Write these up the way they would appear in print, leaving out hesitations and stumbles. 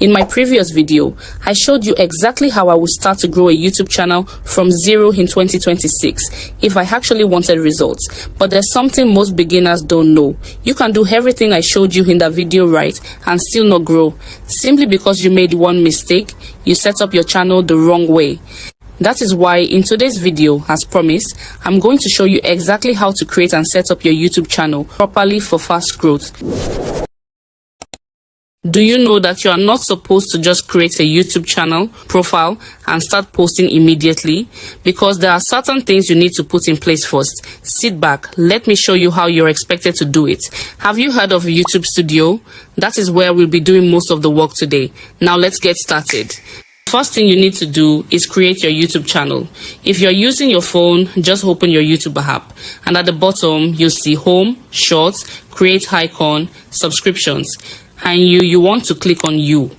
In my previous video, I showed you exactly how I would start to grow a YouTube channel from zero in 2026 if I actually wanted results. But there's something most beginners don't know. You can do everything I showed you in that video right and still not grow, simply because you made one mistake. You set up your channel the wrong way. That is why in today's video, as promised, I'm going to show you exactly how to create and set up your YouTube channel properly for fast growth. Do you know that you are not supposed to just create a YouTube channel profile and start posting immediately? Because there are certain things you need to put in place first. Sit back, let me show you how you're expected to do it. Have you heard of YouTube Studio? That is where we'll be doing most of the work today. Now let's get started. First thing you need to do is create your YouTube channel. If you're using your phone, just open your YouTube app. And at the bottom, you'll see Home, Shorts, Create Icon, Subscriptions. And you want to click on You.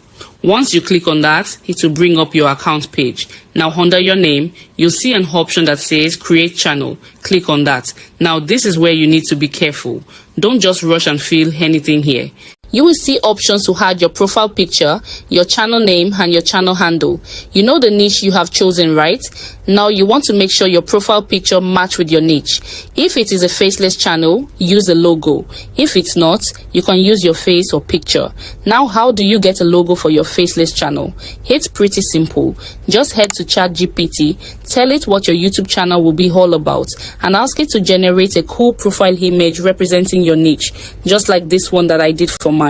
Once you click on that, it will bring up your account page. Now under your name, you'll see an option that says Create Channel. Click on that. Now this is where you need to be careful. Don't just rush and fill anything here. You will see options to add your profile picture, your channel name, and your channel handle. You know the niche you have chosen, right? Now you want to make sure your profile picture match with your niche. If it is a faceless channel, use a logo. If it's not, you can use your face or picture. Now how do you get a logo for your faceless channel? It's pretty simple. Just head to ChatGPT, tell it what your YouTube channel will be all about, and ask it to generate a cool profile image representing your niche, just like this one that I did for mine.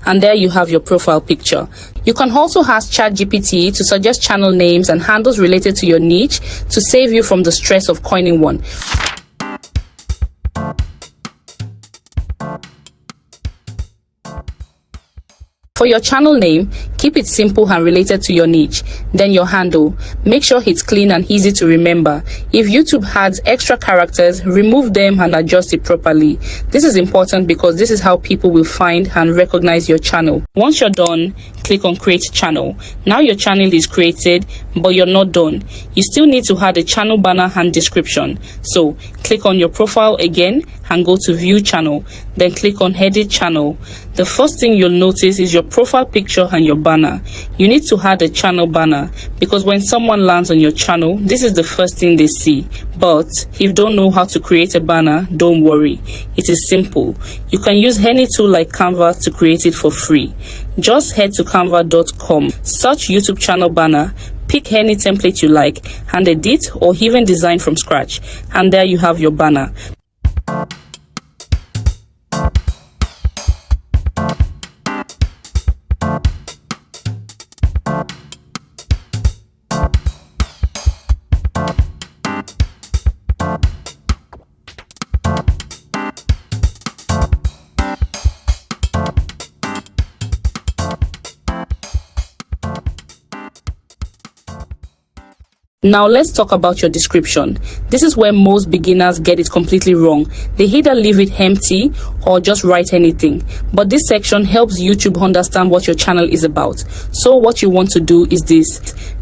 And there you have your profile picture. You can also ask ChatGPT to suggest channel names and handles related to your niche to save you from the stress of coining one. For your channel name, keep it simple and related to your niche. Then your handle. Make sure it's clean and easy to remember. If YouTube adds extra characters, remove them and adjust it properly. This is important because this is how people will find and recognize your channel. Once you're done, click on Create Channel. Now your channel is created, but you're not done. You still need to add a channel banner and description. So click on your profile again and go to View Channel. Then click on Edit Channel. The first thing you'll notice is your profile picture and your banner. You need to add a channel banner because when someone lands on your channel, this is the first thing they see. But if you don't know how to create a banner, don't worry. It is simple. You can use any tool like Canva to create it for free. Just head to canva.com, search YouTube channel banner, pick any template you like, and edit or even design from scratch. And there you have your banner. Now let's talk about your description. This is where most beginners get it completely wrong. They either leave it empty or just write anything. But this section helps YouTube understand what your channel is about. So what you want to do is this.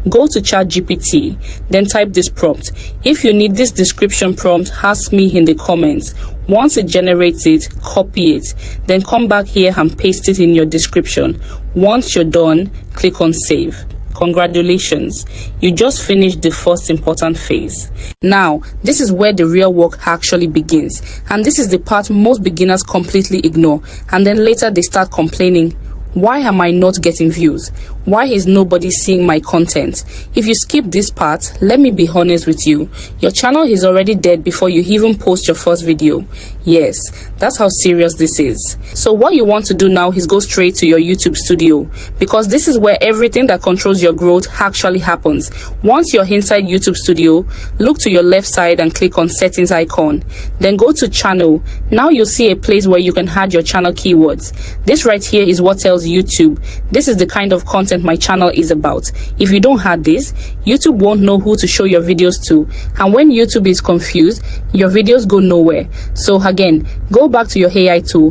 Go to ChatGPT, then type this prompt. If you need this description prompt, ask me in the comments. Once it generates it, copy it. Then come back here and paste it in your description. Once you're done, click on Save. Congratulations, you just finished the first important phase. Now, this is where the real work actually begins. And this is the part most beginners completely ignore. And then later they start complaining, why am I not getting views? Why is nobody seeing my content? If you skip this part, let me be honest with you. Your channel is already dead before you even post your first video. Yes, that's how serious this is. So what you want to do now is go straight to your YouTube Studio, because this is where everything that controls your growth actually happens. Once you're inside YouTube Studio, look to your left side and click on Settings icon. Then go to Channel. Now you'll see a place where you can add your channel keywords. This right here is what tells YouTube this is the kind of content my channel is about. If you don't have this, YouTube won't know who to show your videos to, and when YouTube is confused, your videos go nowhere. So again, go back to your AI tool,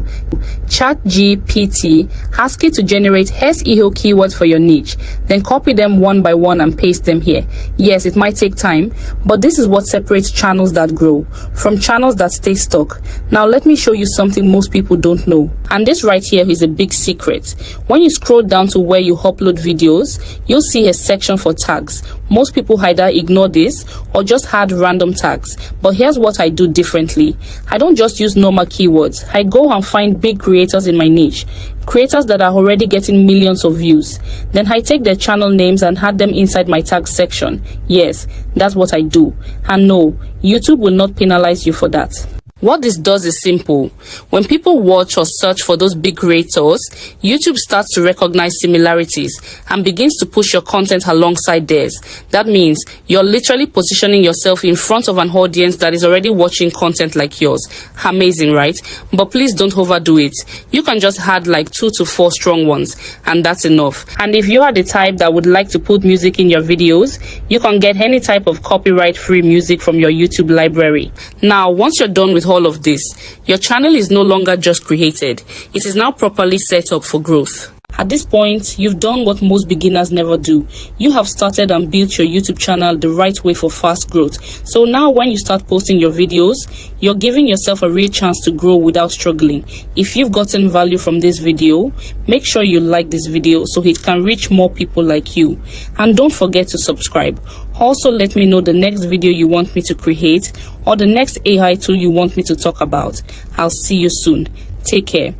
ChatGPT, ask it to generate SEO keywords for your niche, then copy them one by one and paste them here. Yes, it might take time, but this is what separates channels that grow from channels that stay stuck. Now let me show you something most people don't know, and this right here is a big secret. When you scroll down to where you upload videos, you'll see a section for tags. Most people either ignore this or just add random tags, but here's what I do differently. I don't just use normal keywords. I go and find big creators in my niche, creators that are already getting millions of views. Then I take their channel names and add them inside my tag section. Yes, that's what I do. And no, YouTube will not penalize you for that. What this does is simple. When people watch or search for those big creators, YouTube starts to recognize similarities and begins to push your content alongside theirs. That means you're literally positioning yourself in front of an audience that is already watching content like yours. Amazing, right? But please don't overdo it. You can just add like 2 to 4 strong ones, and that's enough. And if you are the type that would like to put music in your videos, you can get any type of copyright-free music from your YouTube library. Now, once you're done with all of this, your channel is no longer just created. It is now properly set up for growth. At this point, you've done what most beginners never do. You have started and built your YouTube channel the right way for fast growth. So now when you start posting your videos, you're giving yourself a real chance to grow without struggling. If you've gotten value from this video, make sure you like this video so it can reach more people like you. And don't forget to subscribe. Also, let me know the next video you want me to create or the next AI tool you want me to talk about. I'll see you soon. Take care.